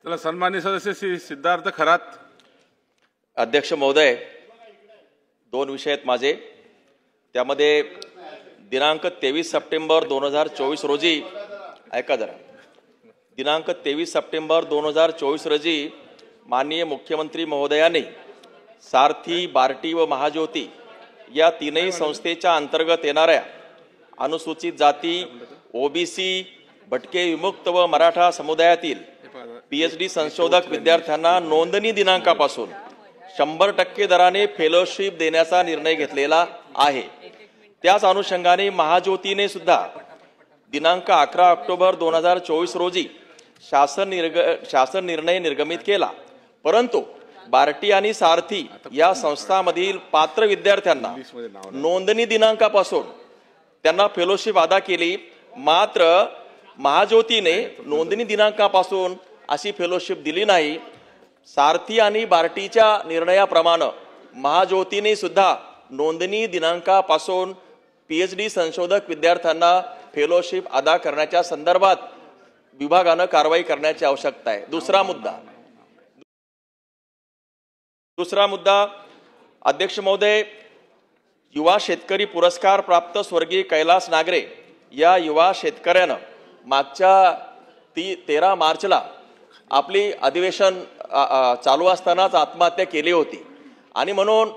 चला सन्माननीय सदस्य श्री सिद्धार्थ खरात। अध्यक्ष महोदय, दोन विषय आहेत माझे। त्यामध्ये दिनांक 23 सप्टेंबर 2024 रोजी ऐका जरा, दिनांक 23 सप्टेंबर 2024 रोजी माननीय मुख्यमंत्री महोदयांनी सारथी, बार्टी व महाज्योती या तीनही संस्थेच्या अंतर्गत येणाऱ्या अनुसूचित जाती, ओबीसी, भटके विमुक्त व मराठा समुदायातील पीएचडी संशोधक विद्यार्थ्यांना नोंदणी दिनांकापासून 100% दराने फेलोशिप देण्याचा निर्णय घेतलेला आहे। त्याच अनुषंगाने महाज्योतीने सुद्धा दिनांक 11 ऑक्टोबर 2024 रोजी शासन निर्णय निर्गमित केला। परंतु बार्टी आणि सारथी या संस्थांमधील पात्र विद्यार्थ्यांना नोंदणी दिनांकापासून त्यांना फेलोशिप अदा केली। मात्र महाज्योतीने नोंदणी दिनांकापासून अशी फेलोशिप दिली नाही। सारथी आणि बार्टीच्या निर्णयाप्रमाणे महाज्योतीने सुद्धा नोंदणी दिनांकापासून पीएचडी संशोधक विद्यार्थ्यांना फेलोशिप अदा करण्याच्या संदर्भात विभागाने कारवाई करण्याची आवश्यकता आहे। दुसरा मुद्दा अध्यक्ष महोदय, युवा शेतकरी पुरस्कार प्राप्त स्वर्गीय कैलास नागरे या युवा शेतकऱ्यानं मागच्या 13 मार्चला आपली अधिवेशन चालू असतानाच आत्महत्या केली होती आणि म्हणून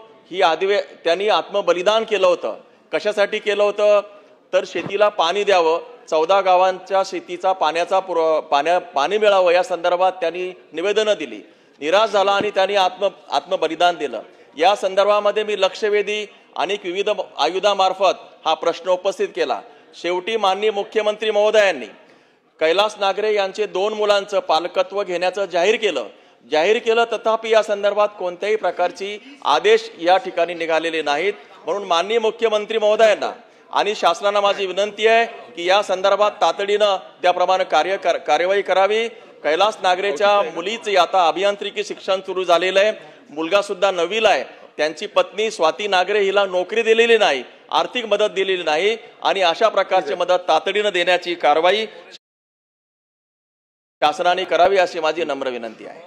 त्यांनी आत्मबलिदान केलं होतं। कशासाठी केलं होतं तर शेतीला पाणी द्यावं, 14 गावांच्या शेतीचा पाणी मिळावं या संदर्भात त्यांनी निवेदनं दिली। निराश झाला आणि त्यांनी आत्मबलिदान दिलं। या संदर्भामध्ये मी लक्षवेधी अनेक विविध आयुधामार्फत हा प्रश्न उपस्थित केला। शेवटी माननीय मुख्यमंत्री महोदयांनी कैलास नागरे यांचे 2 मुलांचं पालकत्व घेण्याचं जाहीर केलं तथापि या संदर्भात कोणत्याही प्रकारची आदेश या ठिकाणी निघालेले नाहीत। म्हणून माननीय मुख्यमंत्री महोदयांना आणि शासनाला माझी विनंती आहे की या संदर्भात तातडीनं त्याप्रमाणे कार्यवाही करावी। कैलास नागरेच्या मुलीचे आता अभियांत्रिकी शिक्षण सुरू झालेलं आहे, मुलगा सुद्धा 9वीला आहे। त्यांची पत्नी स्वाती नागरे हिला नोकरी दिलेली नाही, आर्थिक मदत दिलेली नाही आणि अशा प्रकारची मदत तातडीनं देण्याची कारवाई शासनाने करावी अशी माझी नम्र विनंती आहे।